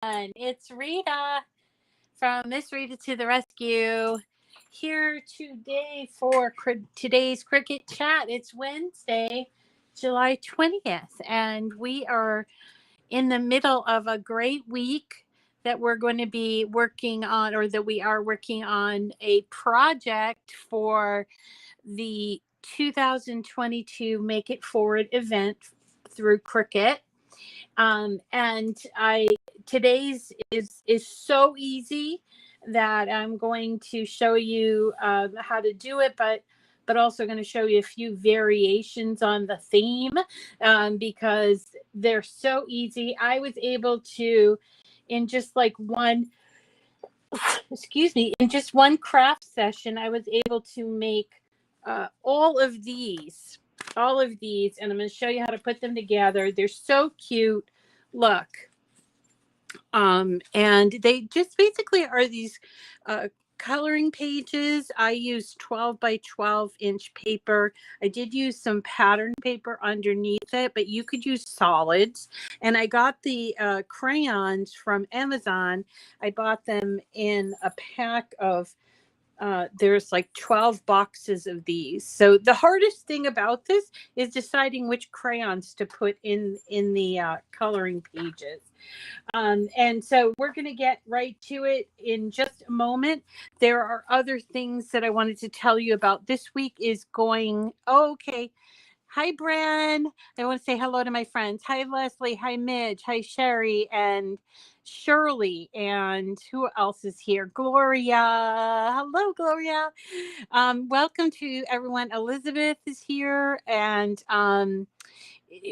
It's Rita from Miss Rita to the Rescue here today for today's Cricut Chat. It's Wednesday, July 20th, and we are in the middle of a great week that we're going to be working on, or that we are working on a project for the 2022 Make It Forward event through Cricut. And today's is so easy that I'm going to show you how to do it, but also going to show you a few variations on the theme because they're so easy. I was able to, in just like one, in just one craft session, I was able to make all of these, and I'm going to show you how to put them together. They're so cute. Look. And they just basically are these coloring pages. I used 12 by 12 inch paper. I did use some pattern paper underneath it, but you could use solids. And I got the crayons from Amazon. I bought them in a pack of there's like 12 boxes of these. So the hardest thing about this is deciding which crayons to put in the coloring pages. And so we're going to get right to it in just a moment. There are other things that I wanted to tell you about. This week is going, okay. Hi, Bren. I want to say hello to my friends. Hi, Leslie. Hi, Midge. Hi, Sherry and Shirley. And who else is here? Gloria. Hello, Gloria. Welcome to everyone. Elizabeth is here. And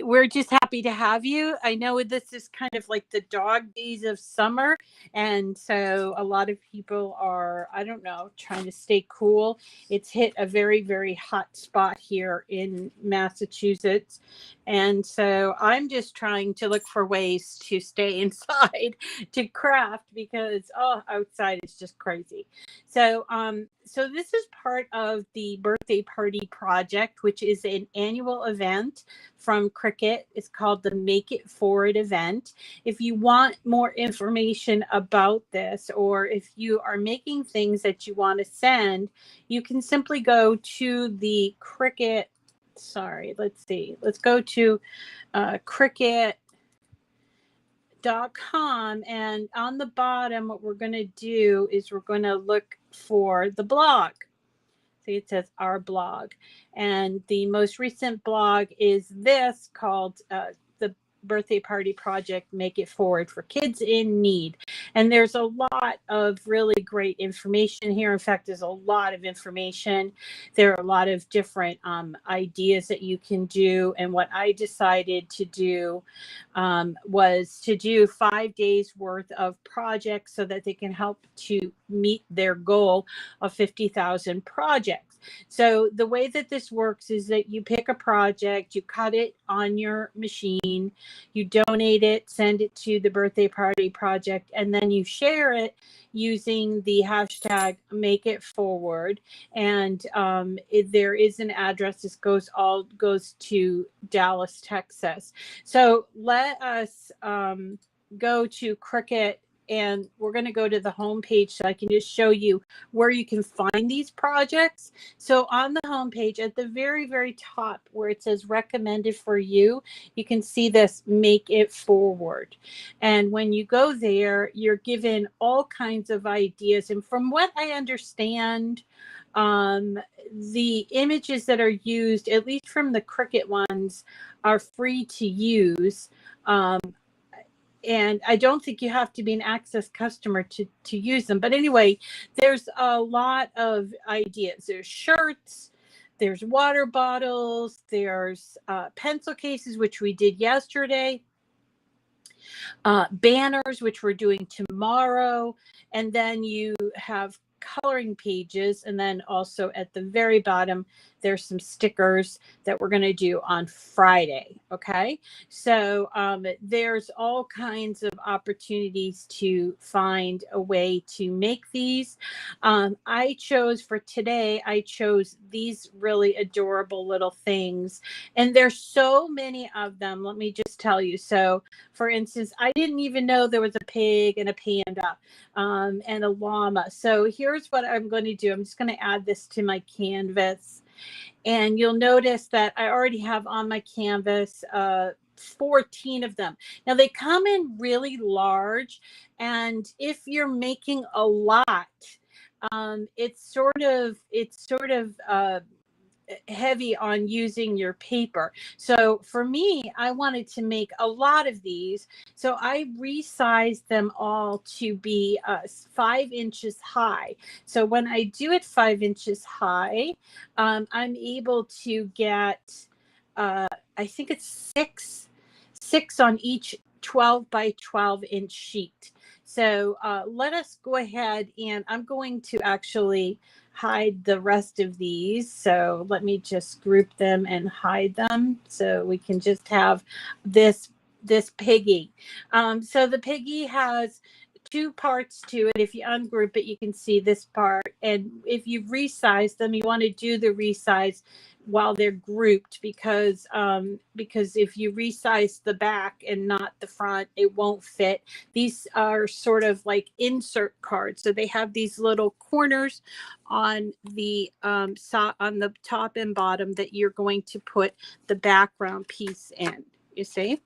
we're just happy to have you. I know this is kind of like the dog days of summer. And so a lot of people are, I don't know, trying to stay cool. It's hit a very, very hot spot here in Massachusetts. And so I'm just trying to look for ways to stay inside to craft because, outside is just crazy. So, so this is part of the birthday party project, which is an annual event from Cricut. It's called the Make It Forward event. If you want more information about this, or if you are making things that you want to send, you can simply go to the Cricut. Sorry, let's see. Let's go to Cricut.com, and on the bottom, what we're going to do is we're going to look for the blog. See, it says our blog, and the most recent blog is this called the Birthday Party Project Make It Forward for Kids in Need. And there's a lot of really great information here. In fact, there's a lot of information. There are a lot of different ideas that you can do. And what I decided to do was to do 5 days worth of projects so that they can help to meet their goal of 50,000 projects. So the way that this works is that you pick a project, you cut it on your machine, you donate it, send it to the Birthday Party Project, and then you share it using the hashtag Make It Forward. And there is an address. This goes to Dallas, Texas. So let us go to Cricut, and we're going to go to the home page so I can just show you where you can find these projects. So on the home page at the very, very top where it says recommended for you, you can see this Make It Forward. And when you go there, you're given all kinds of ideas. And from what I understand, the images that are used, at least from the Cricut ones, are free to use. And I don't think you have to be an Access customer to use them. But anyway, there's a lot of ideas. There's shirts, there's water bottles, there's pencil cases, which we did yesterday, banners, which we're doing tomorrow, and then you have coloring pages, and then also at the very bottom there's some stickers that we're going to do on Friday. Okay. So there's all kinds of opportunities to find a way to make these. I chose for today, I chose these really adorable little things. And there's so many of them. Let me just tell you. So for instance, I didn't even know there was a pig and a panda and a llama. So here's what I'm going to do. I'm just going to add this to my canvas. And you'll notice that I already have on my canvas 14 of them. Now they come in really large, and if you're making a lot, it's sort of heavy on using your paper. So for me, I wanted to make a lot of these. So I resized them all to be 5 inches high. So when I do it 5 inches high, I'm able to get, I think it's six on each 12 by 12 inch sheet. So let us go ahead, and I'm going to actually hide the rest of these. So let me just group them and hide them so we can just have this Piggy. So the Piggy has 2 parts to it. If you ungroup it, you can see this part. And if you resize them, you want to do the resize while they're grouped, because if you resize the back and not the front, it won't fit. These are sort of like insert cards, so they have these little corners on the on the top and bottom that you're going to put the background piece in, you see.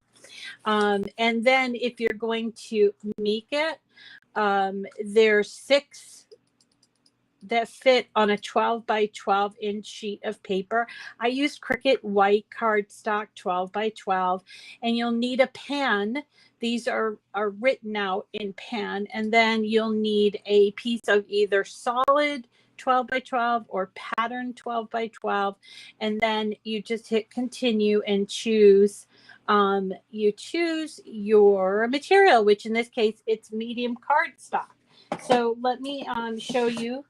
And then if you're going to make it, there's 6 that fit on a 12 by 12 inch sheet of paper. I used Cricut white cardstock 12 by 12, and you'll need a pen. These are written out in pen, and then you'll need a piece of either solid 12 by 12 or pattern 12 by 12, and then you just hit continue and choose. You choose your material, which in this case it's medium cardstock. So let me show you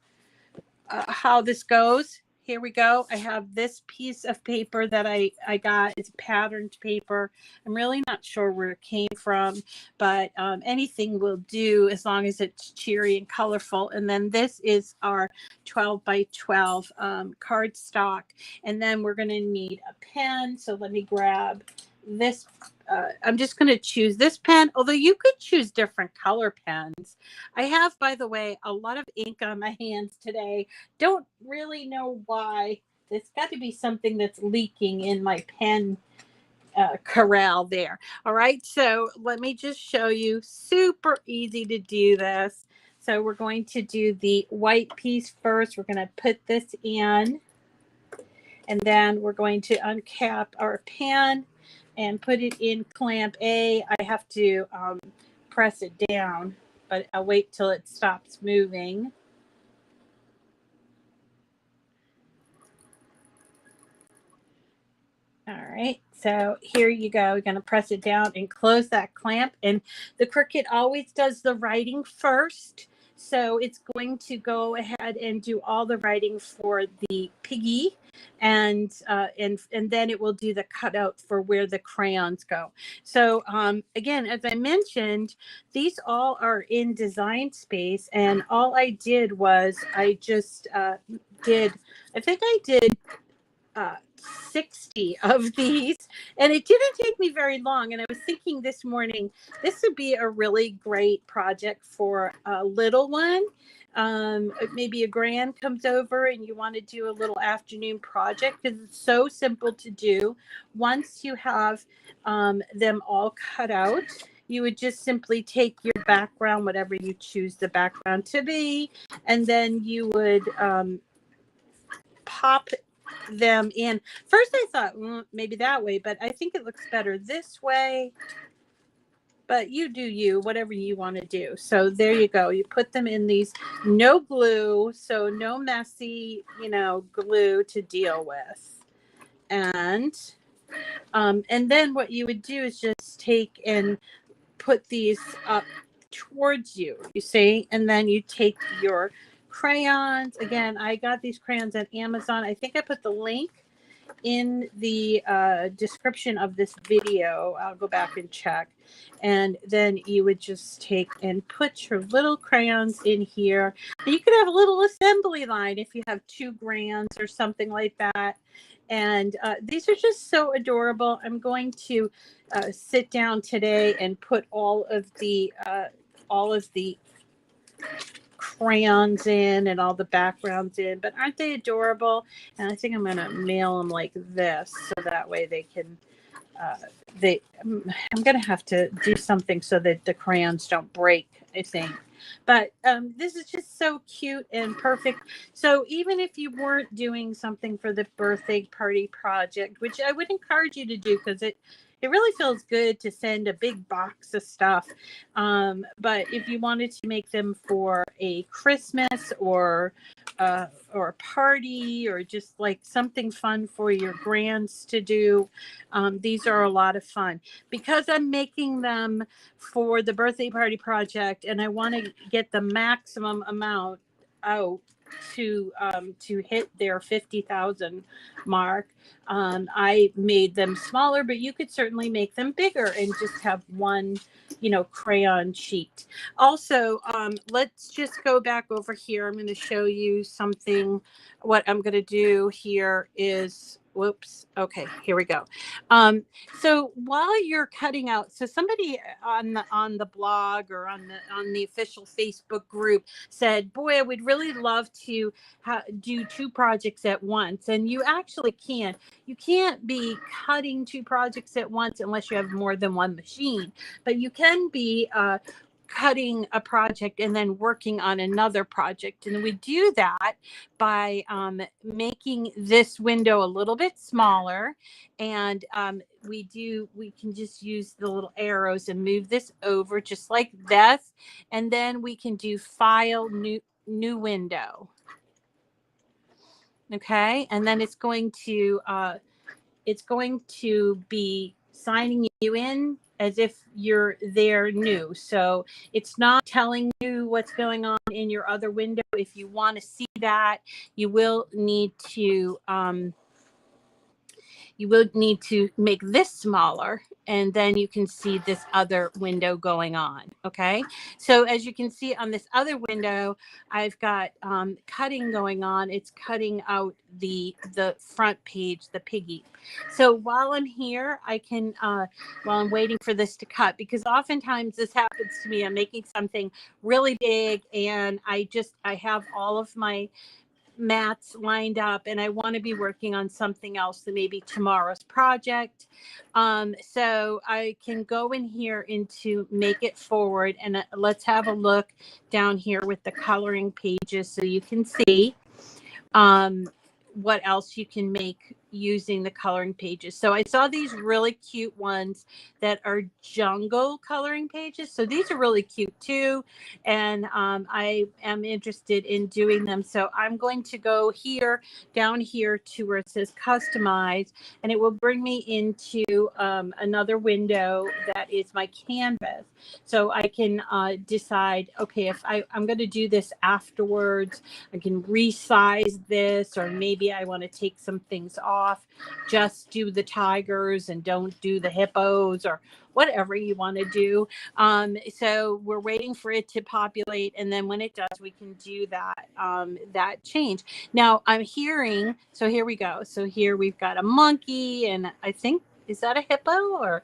how this goes. Here we go. I have this piece of paper that I got. It's patterned paper. I'm really not sure where it came from, but anything will do as long as it's cheery and colorful. And then this is our 12 by 12 cardstock. And then we're going to need a pen. So let me grab this. I'm just going to choose this pen, although you could choose different color pens. I have, by the way, a lot of ink on my hands today. Don't really know why. There's got to be something that's leaking in my pen corral there. All right, so let me just show you. Super easy to do this. So we're going to do the white piece first. We're going to put this in, and then we're going to uncap our pen and put it in clamp A. I have to press it down, but I'll wait till it stops moving. All right, so here you go. We're going to press it down and close that clamp. And the Cricut always does the writing first. So it's going to go ahead and do all the writing for the Piggy, and then it will do the cutout for where the crayons go. So again, as I mentioned, these all are in Design Space, and all I did was I just did 60 of these, and it didn't take me very long. And I was thinking this morning, this would be a really great project for a little one. Maybe a grand comes over and you want to do a little afternoon project, because it's so simple to do. Once you have them all cut out, you would just simply take your background, whatever you choose the background to be, and then you would pop them in. First I thought maybe that way, but I think it looks better this way. But you do you, whatever you want to do. So there you go. You put them in these, no glue, so no messy, glue to deal with. And then what you would do is just take and put these up towards you, you see, and then you take your crayons. Again, I got these crayons on Amazon. I think I put the link in the description of this video. I'll go back and check. And then you would just take and put your little crayons in here. And you could have a little assembly line if you have 2 grands or something like that. And these are just so adorable. I'm going to sit down today and put all of the crayons in and all the backgrounds in, but aren't they adorable? And I think I'm going to mail them like this so that way they can I'm going to have to do something so that the crayons don't break, I think. But this is just so cute and perfect. So even if you weren't doing something for the birthday party project, which I would encourage you to do because it really feels good to send a big box of stuff. But if you wanted to make them for a Christmas or a party or just like something fun for your grands to do, these are a lot of fun. Because I'm making them for the birthday party project and I want to get the maximum amount out to hit their 50,000 mark. I made them smaller, but you could certainly make them bigger and just have one, crayon sheet. Also, let's just go back over here. I'm going to show you something. What I'm going to do here is, whoops. Okay, here we go. So while you're cutting out, so somebody on the blog or on the official Facebook group said, boy, I would really love to do 2 projects at once. And you actually can. You can't be cutting 2 projects at once unless you have more than one machine, but you can be cutting a project and then working on another project. And we do that by making this window a little bit smaller. And we can just use the little arrows and move this over just like this. And then we can do file, new window. Okay. And then it's going to be signing you in as if you're there new. So it's not telling you what's going on in your other window. If you want to see that, you will need to make this smaller, and then you can see this other window going on. Okay, so as you can see on this other window, I've got cutting going on. It's cutting out the front page, the Piggy. So while I'm here, I can while I'm waiting for this to cut, because oftentimes this happens to me. I'm making something really big and I have all of my mats lined up and I want to be working on something else than maybe tomorrow's project. So I can go in here into Make It Forward, and let's have a look down here with the coloring pages so you can see what else you can make using the coloring pages. So I saw these really cute ones that are jungle coloring pages. So these are really cute too. And I am interested in doing them. So I'm going to go down here to where it says customize, and it will bring me into another window that is my canvas. So I can decide, okay, if I'm going to do this afterwards, I can resize this, or maybe I want to take some things off, just do the tigers and don't do the hippos, or whatever you want to do. So we're waiting for it to populate, and then when it does, we can do that change. Now I'm hearing, so here we go. So here we've got a monkey, and I think, is that a hippo, or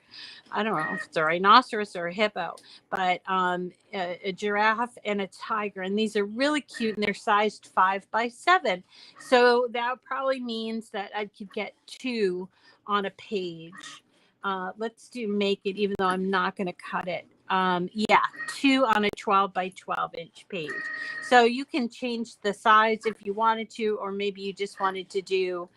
I don't know if it's a rhinoceros or a hippo, but a giraffe and a tiger. And these are really cute, and they're sized 5x7. So that probably means that I could get 2 on a page. Let's make it, even though I'm not going to cut it. Yeah, 2 on a 12x12 inch page. So you can change the size if you wanted to, or maybe you just wanted to do,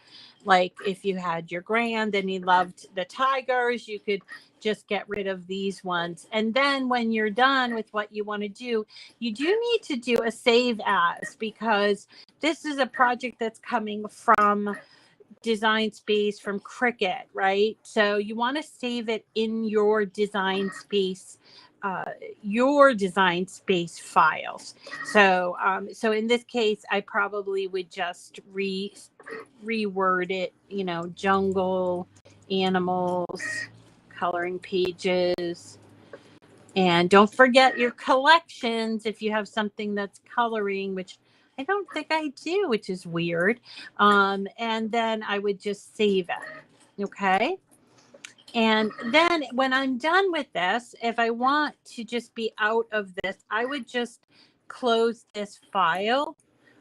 like if you had your grand and he loved the tigers, you could just get rid of these ones. And then when you're done with what you want to do, you do need to do a save as, because this is a project that's coming from Design Space, from Cricut, right? So you want to save it in your Design Space your design space files. So so in this case, I probably would just reword it, you know, jungle, animals, coloring pages. And don't forget your collections if you have something that's coloring, which I don't think I do, which is weird. And then I would just save it. Okay. And then when I'm done with this, if I want to just be out of this, I would just close this file,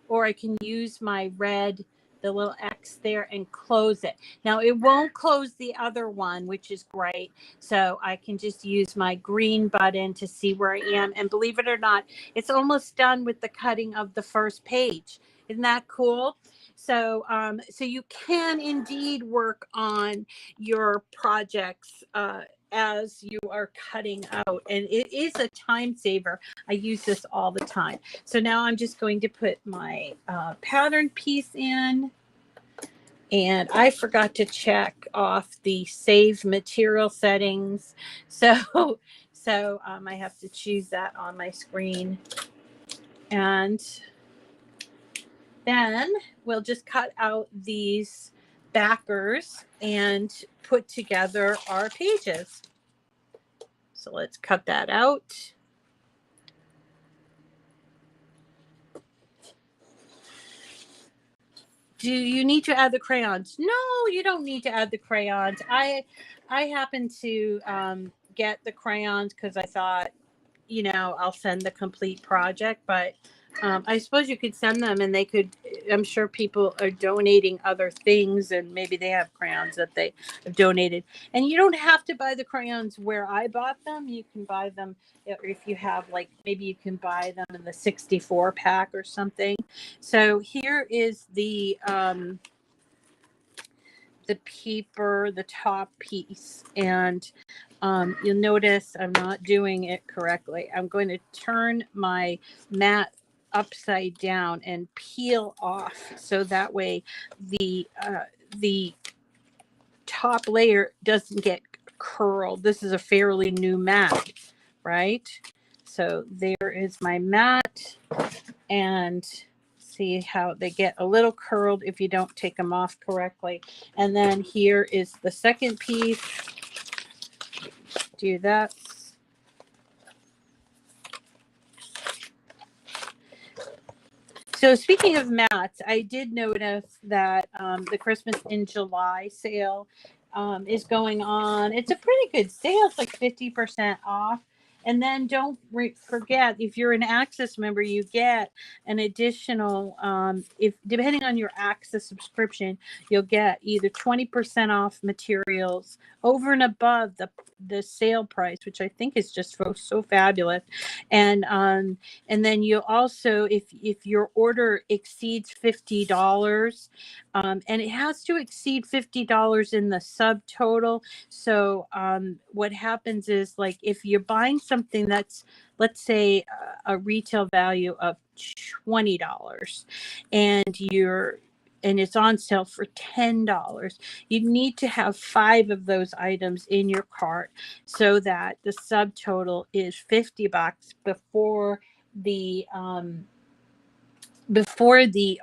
or I can use my red, the little X there, and close it. Now it won't close the other one, which is great. So I can just use my green button to see where I am. And believe it or not, it's almost done with the cutting of the first page. Isn't that cool? So, so you can indeed work on your projects as you are cutting out, and it is a time saver. I use this all the time. So now I'm just going to put my pattern piece in, and I forgot to check off the save material settings. So, I have to choose that on my screen, and then we'll just cut out these backers and put together our pages. So let's cut that out. Do you need to add the crayons? No, you don't need to add the crayons. I happen to get the crayons because I thought, you know, I'll send the complete project, but I suppose you could send them, and they could, I'm sure people are donating other things, and maybe they have crayons that they have donated. And you don't have to buy the crayons where I bought them. You can buy them, or if you have, like, maybe you can buy them in the 64 pack or something. So here is the paper, the top piece, and you'll notice I'm not doing it correctly. I'm going to turn my mat upside down and peel off, so that way the top layer doesn't get curled. This is a fairly new mat, right? So there is my mat, and see how they get a little curled if you don't take them off correctly. And then here is the second piece. Do that. So speaking of mats, I did notice that the Christmas in July sale is going on. It's a pretty good sale. It's like 50% off. And then don't forget, if you're an Access member, you get an additional, if depending on your Access subscription, you'll get either 20% off materials over and above the sale price, which I think is just so fabulous. And then you'll also, if your order exceeds $50, and it has to exceed $50 in the subtotal. So what happens is, like, if you're buying something that's, let's say, a retail value of $20, and it's on sale for $10, you need to have 5 of those items in your cart so that the subtotal is $50 before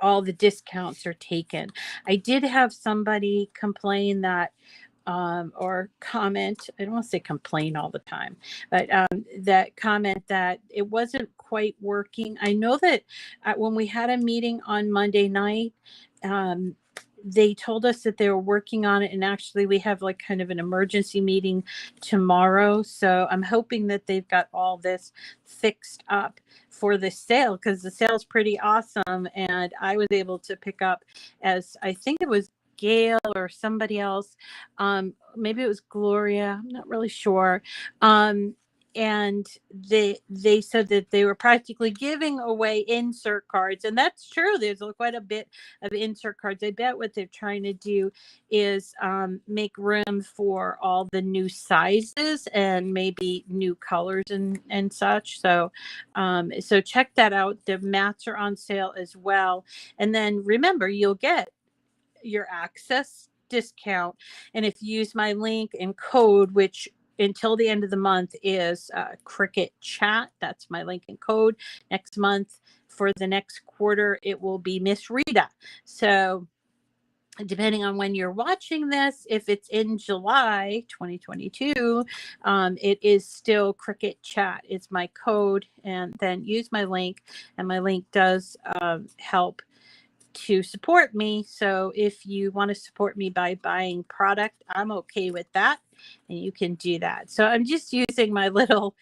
all the discounts are taken. I did have somebody complain that or comment, I don't want to say complain all the time, but that comment that it wasn't quite working. I know that when we had a meeting on Monday night, they told us that they were working on it, and actually we have, like, kind of an emergency meeting tomorrow. So I'm hoping that they've got all this fixed up for the sale, because the sale's pretty awesome. And I was able to pick up, as I think it was Gail or somebody else, maybe it was Gloria, I'm not really sure, and they said that they were practically giving away insert cards, and that's true. There's quite a bit of insert cards. I bet what they're trying to do is make room for all the new sizes and maybe new colors and such. So so check that out. The mats are on sale as well. And then remember, you'll get your Access discount, and if you use my link and code, which until the end of the month is Cricut Chat. That's my link and code. Next month, for the next quarter, it will be Miss Rita. So depending on when you're watching this, if it's in July 2022, it is still Cricut Chat. It's my code, and then use my link, and my link does help to support me. So if you want to support me by buying product, I'm okay with that, and you can do that. So I'm just using my little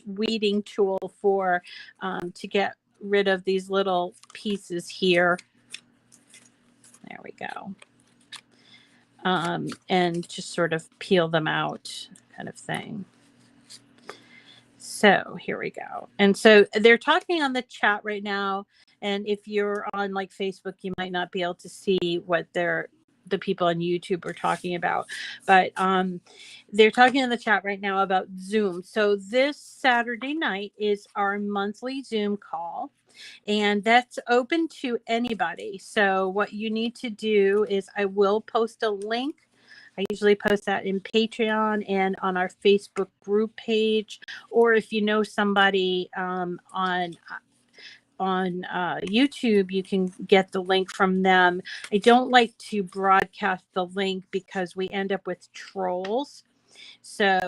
weeding tool for to get rid of these little pieces here. There we go. And just sort of peel them out, kind of thing. So here we go. And so they're talking on the chat right now. And if you're on like Facebook, you might not be able to see what the people on YouTube are talking about. But they're talking in the chat right now about Zoom. So this Saturday night is our monthly Zoom call. And that's open to anybody. So what you need to do is I will post a link. I usually post that in Patreon and on our Facebook group page. Or if you know somebody on YouTube, you can get the link from them. I don't like to broadcast the link because we end up with trolls. So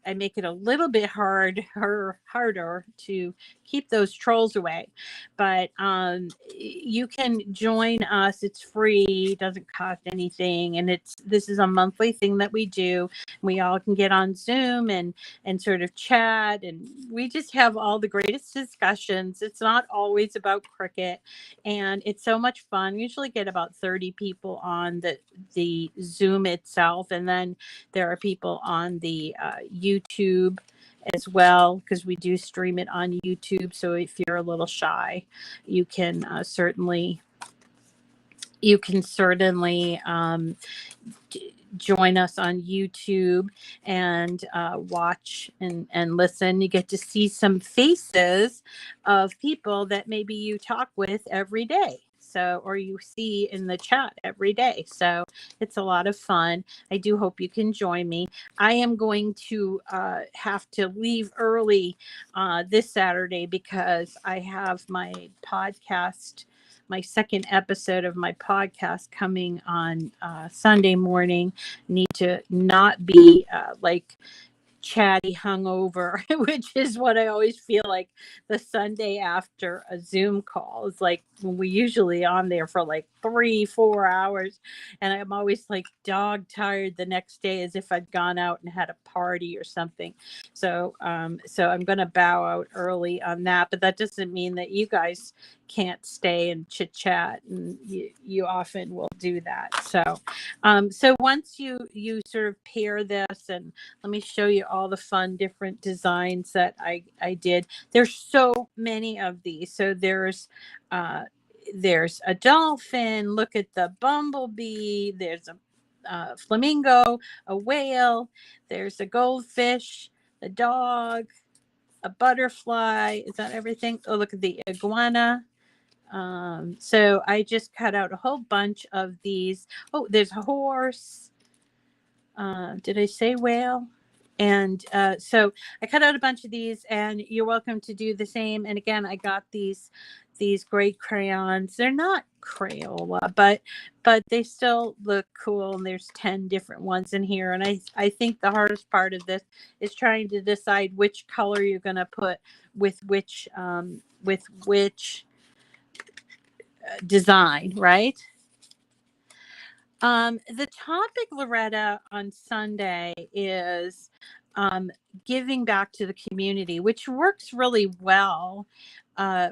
I make it a little bit harder to keep those trolls away. But you can join us. It's free, doesn't cost anything, and this is a monthly thing that we do. We all can get on Zoom and sort of chat, and we just have all the greatest discussions. It's not always about Cricut, and it's so much fun. We usually get about 30 people on the Zoom itself, and then there are people on the YouTube as well, because we do stream it on YouTube. So if you're a little shy, you can certainly join us on YouTube and watch and listen. You get to see some faces of people that maybe you talk with every day. So, or you see in the chat every day. So it's a lot of fun. I do hope you can join me. I am going to have to leave early this Saturday because I have my podcast, my second episode of my podcast coming on Sunday morning. Need to not be like chatty hungover, which is what I always feel like the Sunday after a Zoom call is like when we usually on there for like 3-4 hours, and I'm always like dog tired the next day as if I'd gone out and had a party or something. So so I'm going to bow out early on that, but that doesn't mean that you guys can't stay and chit chat, and you often will do that. So so once you sort of pair this, and let me show you all the fun different designs that I did. There's so many of these. So there's a dolphin. Look at the bumblebee. There's a flamingo, a whale. There's a goldfish, a dog, a butterfly. Is that everything? Oh, look at the iguana. So I just cut out a whole bunch of these. Oh, there's a horse. Did I say whale? And so I cut out a bunch of these, and you're welcome to do the same. And again, I got these great crayons. They're not Crayola, but they still look cool. And there's 10 different ones in here. And I think the hardest part of this is trying to decide which color you're going to put with which design, right? The topic, Loretta, on Sunday is giving back to the community, which works really well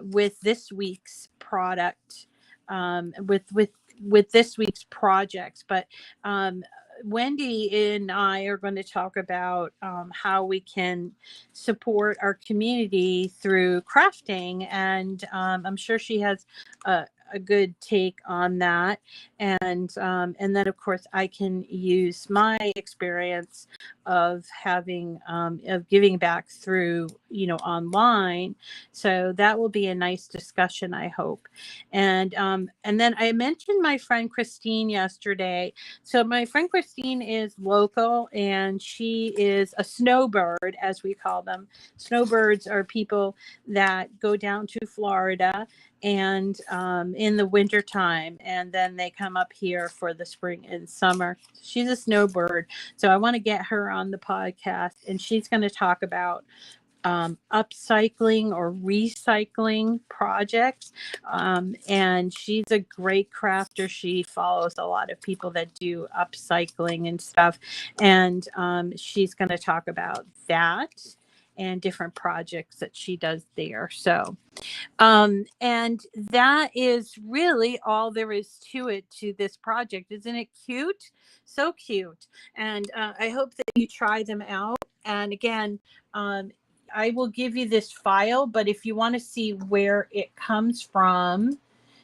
with this week's product, with this week's projects. But Wendy and I are going to talk about how we can support our community through crafting, and I'm sure she has a a good take on that. And then of course I can use my experience of having of giving back through, you know, online. So that will be a nice discussion, I hope. And then I mentioned my friend Christine yesterday. So my friend Christine is local, and she is a snowbird, as we call them. Snowbirds are people that go down to Florida and in the winter time, and then they come up here for the spring and summer. She's a snowbird, so I want to get her on the podcast, and she's going to talk about upcycling or recycling projects. And she's a great crafter. She follows a lot of people that do upcycling and stuff. And she's going to talk about that and different projects that she does there. So, and that is really all there is to it, to this project. Isn't it cute? So cute. And I hope that you try them out. And again, I will give you this file, but if you want to see where it comes from,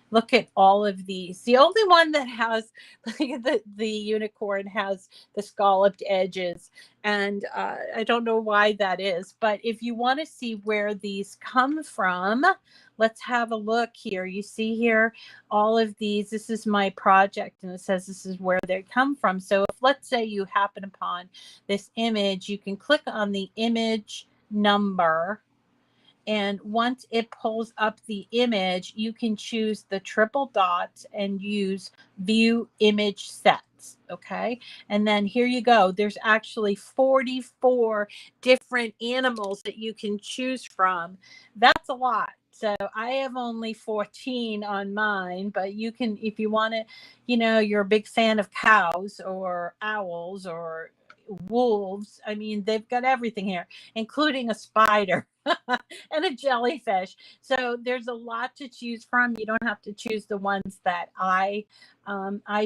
look at all of these. The only one that has, look at the unicorn has the scalloped edges. And I don't know why that is. But if you want to see where these come from, let's have a look here. You see here, all of these, this is my project, and it says this is where they come from. So if, let's say, you happen upon this image, you can click on the image number. And once it pulls up the image, you can choose the triple dots and use view image sets. Okay. And then here you go. There's actually 44 different animals that you can choose from. That's a lot. So I have only 14 on mine, but you can, if you want to, you know, you're a big fan of cows or owls or wolves. I mean, they've got everything here, including a spider and a jellyfish. So there's a lot to choose from. You don't have to choose the ones that I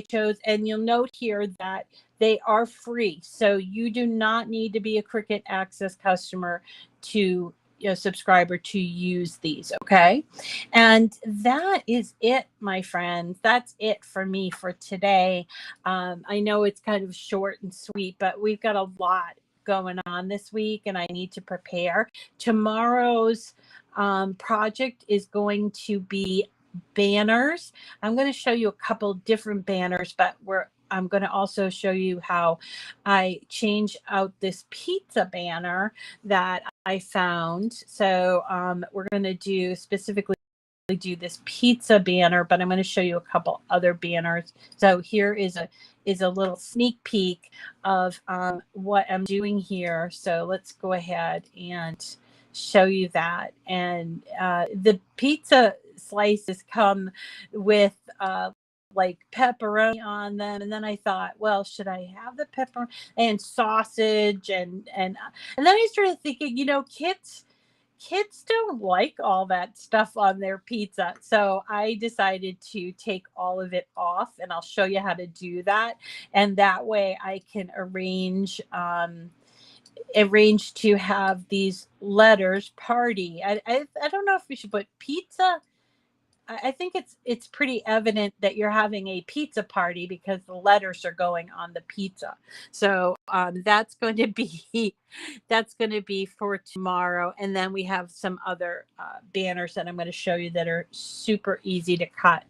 chose. And you'll note here that they are free. So you do not need to be a Cricut Access customer to subscriber to use these. Okay. And that is it, my friends. That's it for me for today. I know it's kind of short and sweet, but we've got a lot going on this week and I need to prepare. Tomorrow's project is going to be banners. I'm going to show you a couple different banners, but I'm going to also show you how I change out this pizza banner that I found. So we're going to do this pizza banner, but I'm going to show you a couple other banners. So here is a little sneak peek of what I'm doing here. So let's go ahead and show you that. And the pizza slices come with like pepperoni on them, and then I thought, well, should I have the pepperoni and sausage and then I started thinking, you know, kids don't like all that stuff on their pizza. So I decided to take all of it off, and I'll show you how to do that. And that way I can arrange to have these letters party. I don't know if we should put pizza. I think it's pretty evident that you're having a pizza party because the letters are going on the pizza. So that's going to be for tomorrow. And then we have some other banners that I'm going to show you that are super easy to cut.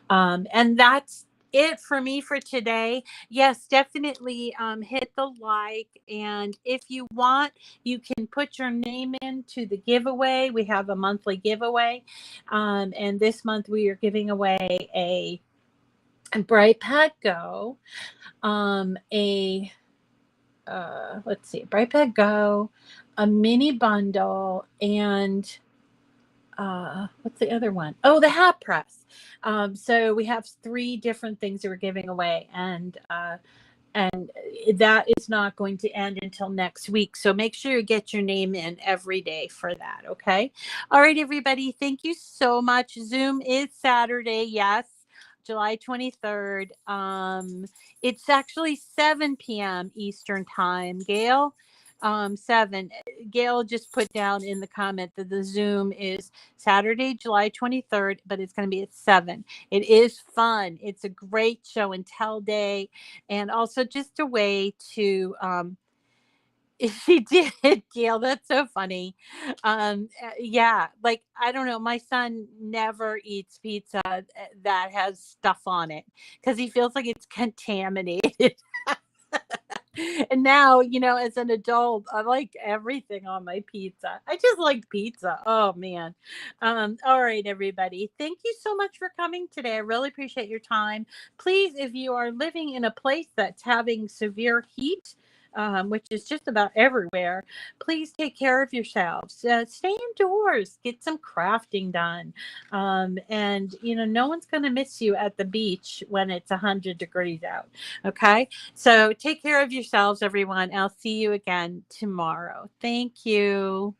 And that's it for me for today. Yes, definitely hit the like, and if you want, you can put your name into the giveaway. We have a monthly giveaway, and this month we are giving away a Brightpad Go, let's see, Brightpad Go, a mini bundle, and what's the other one? Oh, the hat press. So we have 3 different things that we're giving away, and that is not going to end until next week. So make sure you get your name in every day for that. Okay. All right, everybody. Thank you so much. Zoom is Saturday. Yes. July 23rd. It's actually 7 p.m. Eastern time. Gail, 7. Gail just put down in the comment that the Zoom is Saturday, July 23rd, but it's going to be at 7. It is fun. It's a great show and tell day, and also just a way to she did, Gail. That's so funny. Yeah, like I don't know. My son never eats pizza that has stuff on it because he feels like it's contaminated. And now, as an adult, I like everything on my pizza. I just like pizza. Oh man. All right, everybody. Thank you so much for coming today. I really appreciate your time. Please, if you are living in a place that's having severe heat, which is just about everywhere, please take care of yourselves. Stay indoors, get some crafting done. And no one's going to miss you at the beach when it's 100 degrees out. Okay. So take care of yourselves, everyone. I'll see you again tomorrow. Thank you.